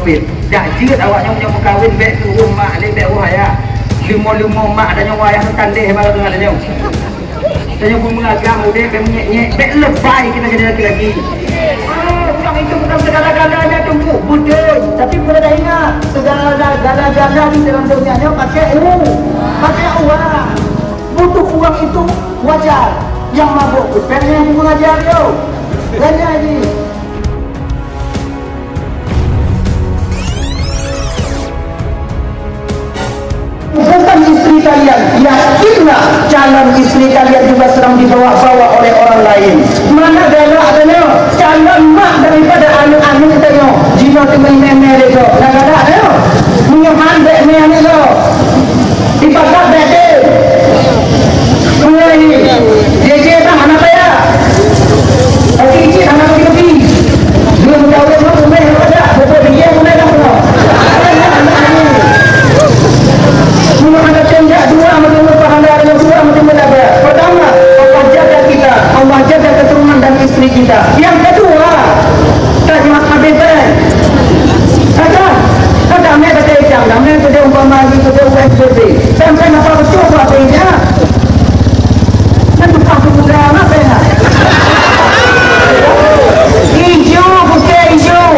duit. Dak jeut awaknya punya berkahwin bek tu rumah le bek wahaya. Limo mak adanya wayah kandeh malah dengan adanya. Saya pun mengagam udah bek nyek bek lebay kita jadi laki-laki. Orang itu bukan segala-galanya tunggu budaya. Tapi kita dah ingat segala-galanya di dalam dunianya pakai uang. Butuh uang itu wajar. Yang mabuk bukan yang mengajar yo. Ganya ni. Bukan istri kalian, yakinlah calon istri kalian juga sedang dibawa-bawa oleh orang lain. Mana galaknya calon mak daripada anak-anak tanya jino temui meme itu nak galak yo menyaman dek meme itu dipakai bete mulai dia tak anak saya lagi cik anak lebih dia menjauh mau meme ada betul dia mulai dah semua ada tenda dua macam pahala ada dua macam apa? Pertama, Allah jaga kita, Allah jaga keturunan dan istri kita. Yang kedua, tak cuma habiban. Ada mereka berjam, mereka berumpama itu USBB. Sampai apa betul apa ini? Nanti pasuk muda apa ya? Hijau, bukan hijau.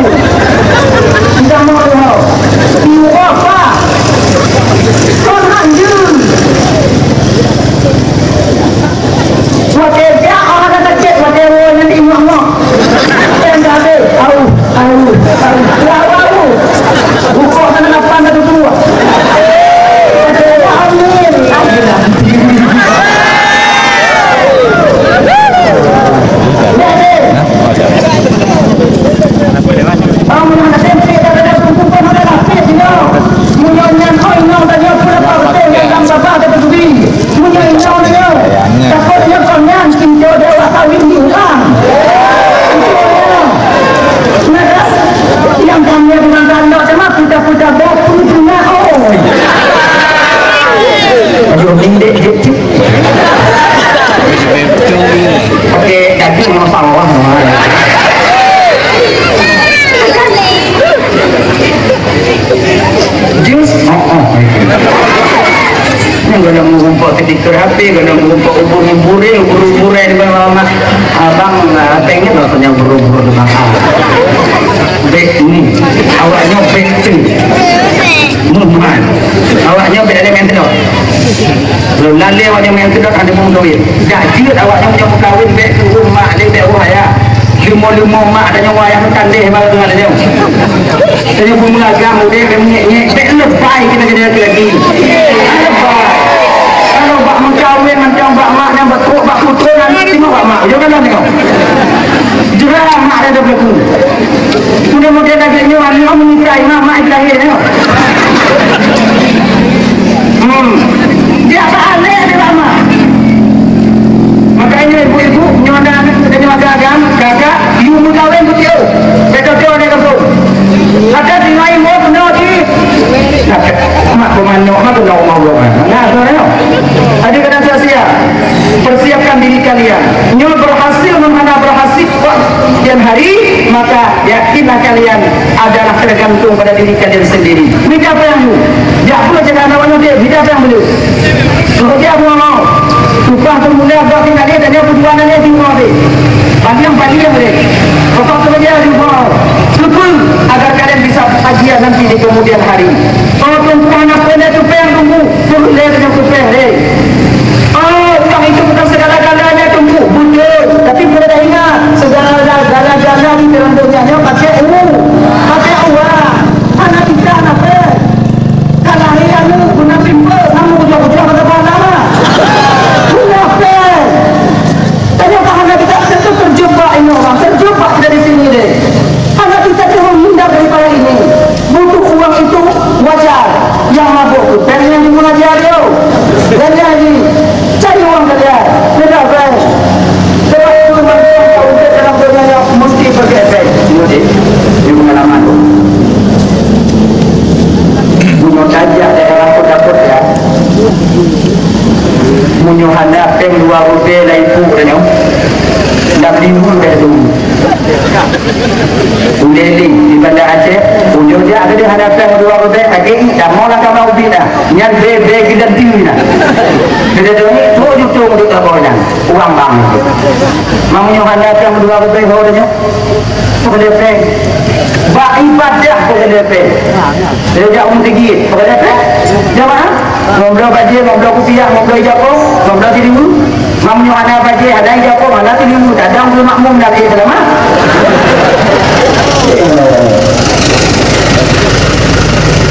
Kita mau tahu. Iu apa? Con hanjun. Wakai dia orang kata cek wakai orang yang imam. Yang ada, au. Lalu, buku tangan apa anda tu tua? Amin. Yang kami dengan ganda cuma putar-putar bopun punya aduh mindek hecip oke daging masalah jus yang gak mengumpul ketika HP, gak mengumpul ubur-uburan di bawah abang pengen lah punya ubur-ubur di bawah bek ni awaknya bek tu muhman awaknya bek ada mentedok belum lalu awaknya mentedok ada mengkawin dak jeut awaknya punya berkahwin bek tu rumah le bek wahaya limo mak adanya wayah kandeh malah dengan adanya saya pun mengagam udah bek nyek bek lebay kita jadi laki-laki kalau bak mengkawin macam bak mak dan bak putra nanti tengok bak mak jangan tengok jerah mak ada berlaku mudah-mudahan dagingnya warna menikahi mak Ibrahim tengok dia tak alih dia lama makanya ibu-ibu nyonda anak dari agak-agak kakak ibu mengkawin betul betul dia kapur ada di lain mau benar di mak pemandu mak tu nak mau nah saudara ada kena sia-sia persiapkan diri kalian nyo berhasil mana berhasil kemudian hari maka yakinlah kalian adalah tergantung pada diri kalian sendiri minta apa yang dia pula jangan ada dia minta apa yang boleh kalau dia mau upah termula buat tinggal dia dan dia perjuangan dia di rumah dia bagi yang boleh pokok kerja di rumah betul agar kalian bisa hajian nanti di kemudian hari kalau perempuan apa dia tu yang tunggu turun dia dengan kupeh dia uang itu bukan segala-galanya tunggu budaya tapi kita dah ingat segala-galanya di dalam dunianya pakai uang anak kita apa kalau hari anu guna pimpel kamu ujung-ujung kata pahala guna apa tanya pahala kita tentu terjebak ini orang terjebak dari sini deh anak kita cuma menghindar daripada ini butuh uang itu wajar ada di hadapan dua orang lagi dah mau nak kau ubi dah nyan be kita tinggi dah kita tu ni tu jutung di kawanan uang bang mau nyu hadapan dua orang hornya boleh pe bak ibadah boleh pe dia jauh tinggi boleh pe jamaah ngobrol baje ngobrol kupiah ngobrol japo ngobrol dirimu mau nyu hadapan baje ada japo mana dirimu dadang belum makmum dah ke dalam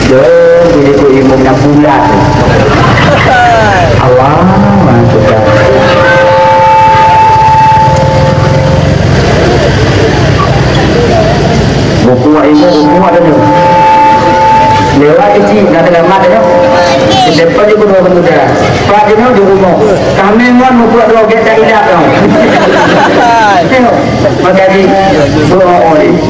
Jom bila ikut ilmu 6 bulan Allah maksudnya buku ilmu ada tu lewat kecil dah selamat ada depan je pun orang muda pak jenuh di rumah kami mohon membuat roget tak hilang tau tengok maka di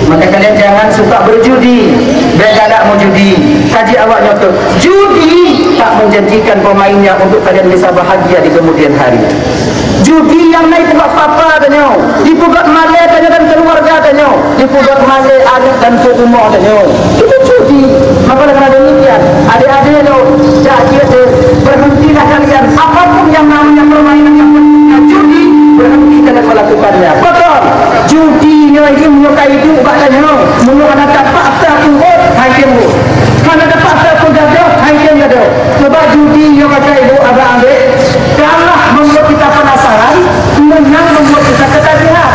maka kalian jangan suka berjudi biar tak mau judi kaji awak nyotok judi tak menjanjikan pemainnya untuk kalian bisa bahagia di kemudian hari judi yang naik pugak papa tanya dipugak malai tanya dan keluarga tanya dipugak malai adik dan rumah tanya itu judi maka dengan demikian adik-adik itu jadi berhentilah kalian apapun yang namanya permainan yang judi berhenti kalian melakukannya betul judinya ini menyukai itu katanya menyukai anak fakta turut hakim mana dapat fakta pun ada hakim ada sebab judi yang kata ibu agak ambil kalah membuat kita penasaran menang membuat kita ketagihan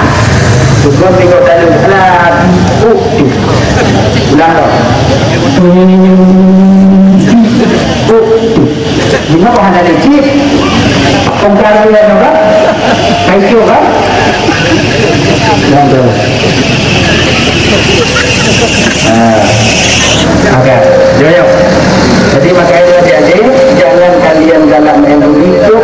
juga tengok dalam alat ulang dong ini apa ada lecit pengkaruan kan kayu kan ulang dong oke joyo jadi makanya adik-adik jangan kalian galak main begitu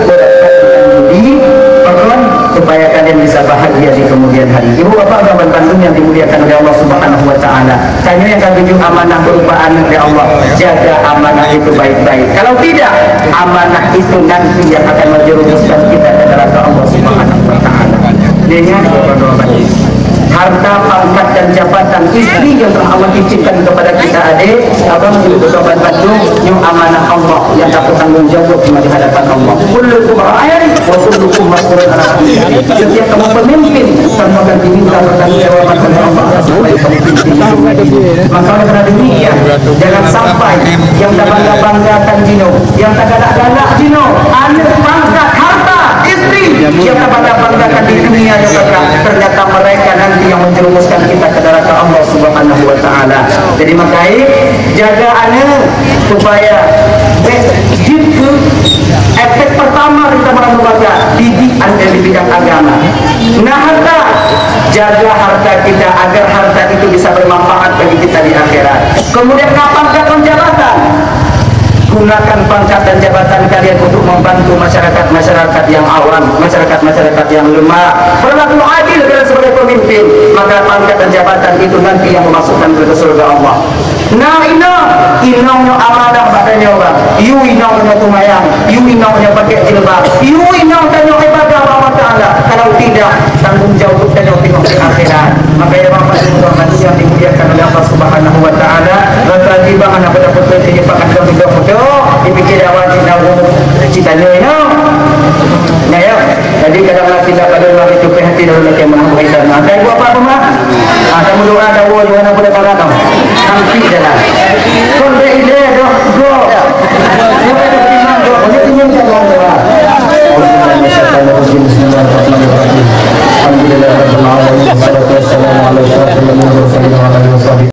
supaya kalian bisa bahagia di kemudian hari. Ibu bapak kawan Bandung yang dimuliakan oleh Allah Subhanahu wa taala. Tanya yang kami junjung amanah berupa anak oleh Allah. Jaga amanah itu baik-baik. Kalau tidak, amanah itu nanti yang akan menjerumuskan kita ke neraka Allah Subhanahu wa taala. Dengan doa harta, pangkat dan jabatan istri yang telah Allah titipkan kepada kita adik abang ibu kawan Bandung yang amanah Allah yang dapat tanggung jawab di hadapan Allah. Kullukum ra'in wa kullukum mas'ulun an ra'iyatihi. Setiap kamu pemimpin kamu akan diminta bertanggung jawab kepada Allah supaya kamu pimpin. Maka oleh demikian jangan sampai yang tak bangga-banggakan jino, yang tak galak-galak jino, anak pangkat harta istri yang tak bangga-banggakan di dunia yang ternyata mereka nanti yang menjerumuskan kita ke neraka Allah Subhanahu wa taala. Jadi makanya jaga anak supaya gitu efek pertama kita membaca didikan dari bidang agama. Nah harta, jaga harta kita agar harta itu bisa bermanfaat bagi kita di akhirat. Kemudian pangkat dan jabatan, gunakan pangkat dan jabatan kalian untuk membantu masyarakat yang awam, masyarakat yang lemah. Berlaku adil kalian sebagai pemimpin, maka pangkat dan jabatan itu nanti yang memasukkan ke surga Allah. Nah inongnya amanah badannya orang, you inongnya tumayang, you inongnya pakai jilbab, you inongnya ibadah Allah Taala. Kalau tidak, tanggung jawab kita tengok di akhirat. Maka ya bapak dan ibu yang dimuliakan oleh Allah Subhanahu wa taala, berarti bangan apa dapat terjadi pakai foto dipikir awak cita nyo. Nah ya, jadi kadang-kadang tidak pada orang itu perhati dulu lagi menghubungkan. Maka ibu apa rumah? Kamu doa ada wo jangan boleh parah dong. Sampai jalan. Kon be ide do. Alhamdulillah rabbil alamin. Wassalatu wassalamu ala asyrafil anbiya'i